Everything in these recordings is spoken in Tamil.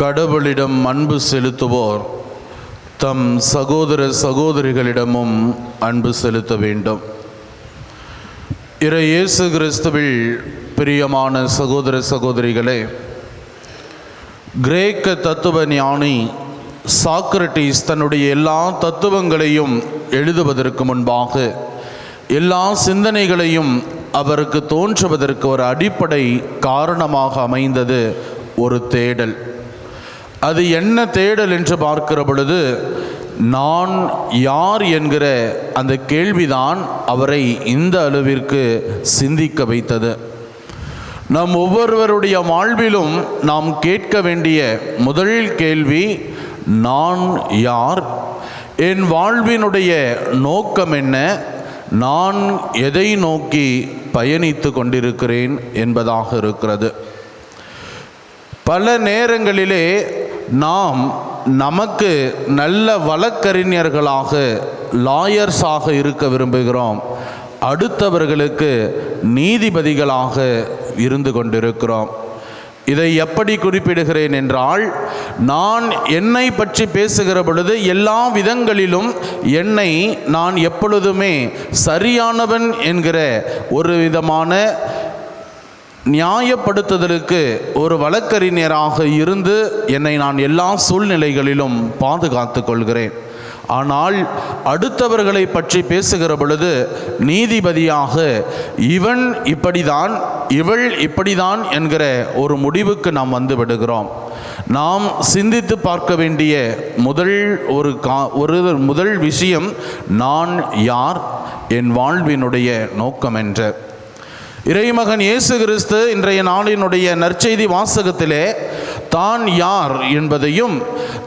கடவுளிடம் அன்பு செலுத்துவோர் தம் சகோதர சகோதரிகளிடமும் அன்பு செலுத்த வேண்டும். இயேசு கிறிஸ்துவில் பிரியமான சகோதர சகோதரிகளே, கிரேக்க தத்துவ ஞானி சாக்ரட்டிஸ் தன்னுடைய எல்லா தத்துவங்களையும் எழுதுவதற்கு முன்பாக எல்லா சிந்தனைகளையும் அவருக்கு தோன்றுவதற்கு ஒரு அடிப்படை காரணமாக அமைந்தது ஒரு தேடல். அது என்ன தேடல் என்று பார்க்கிற பொழுது, நான் யார் என்கிற அந்த கேள்விதான் அவரை இந்த அளவிற்கு சிந்திக்க வைத்தது. நம் ஒவ்வொருவருடைய வாழ்விலும் நாம் கேட்க வேண்டிய முதல் கேள்வி, நான் யார், என் வாழ்வினுடைய நோக்கம் என்ன, நான் எதை நோக்கி பயணித்து கொண்டிருக்கிறேன் என்பதாக இருக்கிறது. பல நேரங்களிலே நாம் நமக்கு நல்ல வழக்கறிஞர்களாக, லாயர்ஸாக இருக்க விரும்புகிறோம். அடுத்தவர்களுக்கு நீதிபதிகளாக இருந்து கொண்டிருக்கிறோம். இதை எப்படி குறிப்பிடுகிறேன் என்றால், நான் என்னை பற்றி பேசுகிற பொழுது எல்லா விதங்களிலும் என்னை நான் எப்பொழுதுமே சரியானவன் என்கிற ஒரு விதமான நியாயப்படுத்துதலுக்கு ஒரு வழக்கறிஞராக இருந்து என்னை நான் எல்லா சூழ்நிலைகளிலும் பாதுகாத்து கொள்கிறேன். ஆனால் அடுத்தவர்களை பற்றி பேசுகிற பொழுது நீதிபதியாக இவன் இப்படிதான், இவள் இப்படிதான் என்கிற ஒரு முடிவுக்கு நாம் வந்து விடுகிறோம். நாம் சிந்தித்து பார்க்க வேண்டிய முதல் விஷயம், நான் யார், என் வாழ்வினுடைய நோக்கம் என்ற. இறைமகன் இயேசு கிறிஸ்து இன்றைய நாளினுடைய நற்செய்தி வாசகத்திலே தான் யார் என்பதையும்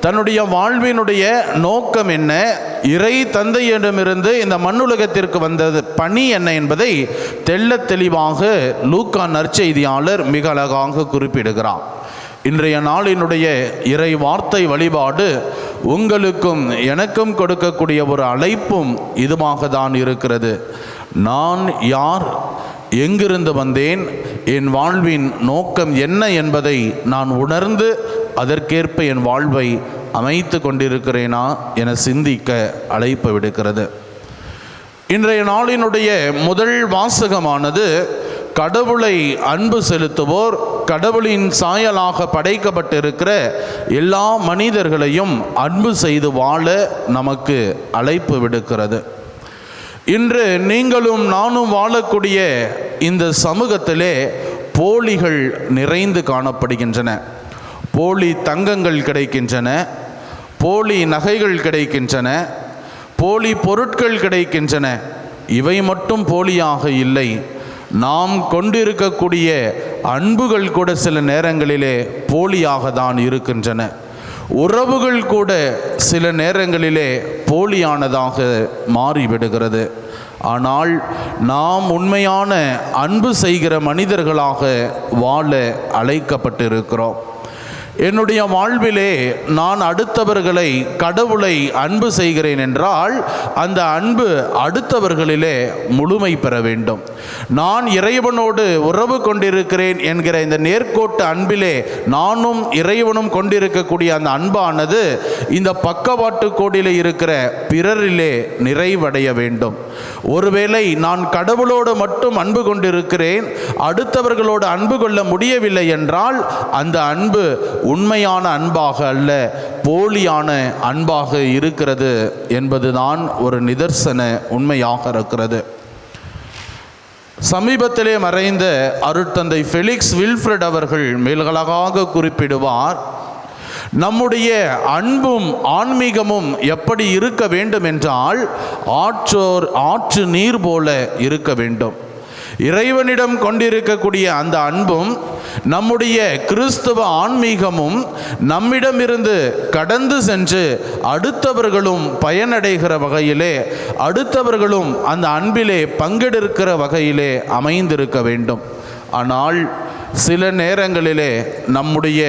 தன்னுடைய வாழ்வினுடைய நோக்கம் என்ன, இறை தந்தையிடமிருந்து இந்த மண்ணுலகத்திற்கு வந்தது பணி என்ன என்பதை தெள்ளத் தெளிவாக லூக்கா நற்செய்தியாளர் மிக அழகாக குறிப்பிடுகிறார். இன்றைய நாளினுடைய இறை வார்த்தை வழிபாடு உங்களுக்கும் எனக்கும் கொடுக்கக்கூடிய ஒரு அழைப்பும் இதுவாக தான் இருக்கிறது. நான் யார், எங்கிருந்து வந்தேன், என் வாழ்வின் நோக்கம் என்ன என்பதை நான் உணர்ந்து அதற்கேற்ப என் வாழ்வை அமைத்து கொண்டிருக்கிறேனா என சிந்திக்க அழைப்பு விடுக்கிறது. இன்றைய நாளினுடைய முதல் வாசகமானது, கடவுளை அன்பு செலுத்துவோர் கடவுளின் சாயலாக படைக்கப்பட்டிருக்கிற எல்லா மனிதர்களையும் அன்பு செய்து வாழ நமக்கு அழைப்பு விடுக்கிறது. இன்று நீங்களும் நானும் வாழக்கூடிய இந்த சமூகத்திலே போலிகள் நிறைந்து காணப்படுகின்றன. போலி தங்கங்கள் கிடைக்கின்றன, போலி நகைகள் கிடைக்கின்றன, போலி பொருட்கள் கிடைக்கின்றன. இவை மட்டும் போலியாக இல்லை, நாம் கொண்டிருக்கக்கூடிய அன்புகள் கூட சில நேரங்களிலே போலியாக தான் இருக்கின்றன. உறவுகள் கூட சில நேரங்களிலே போலியானதாக மாறிவிடுகிறது. ஆனால் நாம் உண்மையான அன்பு செய்கிற மனிதர்களாக வாழ அழைக்கப்பட்டிருக்கிறோம். என்னுடைய வாழ்விலே நான் அடுத்தவர்களை, கடவுளை அன்பு செய்கிறேன் என்றால் அந்த அன்பு அடுத்தவர்களிலே முழுமை பெற வேண்டும். நான் இறைவனோடு உறவு கொண்டிருக்கிறேன் என்கிற இந்த நேர்கோட்டு அன்பிலே நானும் இறைவனும் கொண்டிருக்கக்கூடிய அந்த அன்பானது இந்த பக்கவாட்டு கோடிலே இருக்கிற பிறரிலே நிறைவடைய வேண்டும். ஒருவேளை நான் கடவுளோடு மட்டும் அன்பு கொண்டிருக்கிறேன், அடுத்தவர்களோடு அன்பு கொள்ள முடியவில்லை என்றால் அந்த அன்பு உண்மையான அன்பாக அல்ல, போலியான அன்பாக இருக்கிறது என்பதுதான் ஒரு நிதர்சன உண்மையாக இருக்கிறது. சமீபத்திலே மறைந்த அருட்தந்தை ஃபெலிக்ஸ் வில்ஃப்ரெட் அவர்கள் மேல்களாக குறிப்பிடுவார், நம்முடைய அன்பும் ஆன்மீகமும் எப்படி இருக்க வேண்டும் என்றால் ஆற்று நீர் போல இருக்க வேண்டும். இறைவனிடம் கொண்டிருக்கக்கூடிய அந்த அன்பும் நம்முடைய கிறிஸ்தவ ஆன்மீகமும் நம்மிடமிருந்து கடந்து சென்று அடுத்தவர்களும் பயனடைகிற வகையிலே, அடுத்தவர்களும் அந்த அன்பிலே பங்கெடுக்கிற வகையிலே அமைந்திருக்க வேண்டும். ஆனால் சில நேரங்களிலே நம்முடைய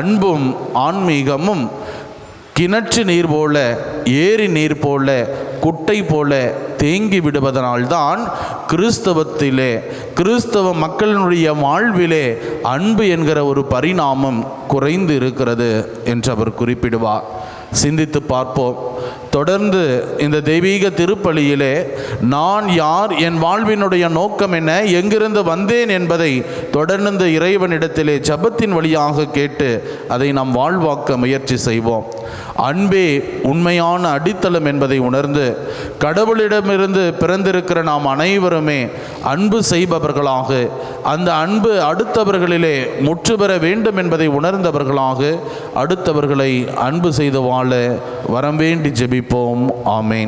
அன்பும் ஆன்மீகமும் கிணற்று நீர் போல, ஏரி நீர் போல, குட்டை போல தேங்கி விடுவதனால்தான் கிறிஸ்தவ மக்களினுடைய வாழ்விலே அன்பு என்கிற ஒரு பரிணாமம் குறைந்து இருக்கிறது என்று அவர் குறிப்பிடுவார். சிந்தித்து பார்ப்போம். தொடர்ந்து இந்த தெய்வீக திருப்பலியிலே நான் யார், என் வாழ்வினுடைய நோக்கம் என்ன, எங்கிருந்து வந்தேன் என்பதை தொடர்ந்து இறைவனிடத்திலே ஜெபத்தின் வழியாக கேட்டு அதை நாம் வாழ்வாக்க முயற்சி செய்வோம். அன்பே உண்மையான அடித்தளம் என்பதை உணர்ந்து கடவுளிடமிருந்து பிறந்திருக்கிற நாம் அனைவருமே அன்பு செய்பவர்களாக, அந்த அன்பு அடுத்தவர்களிலே முற்று பெற வேண்டும் என்பதை உணர்ந்தவர்களாக அடுத்தவர்களை அன்பு செய்து வாழ வரம் வேண்டி ஜெபிப்போம். ஆமேன்.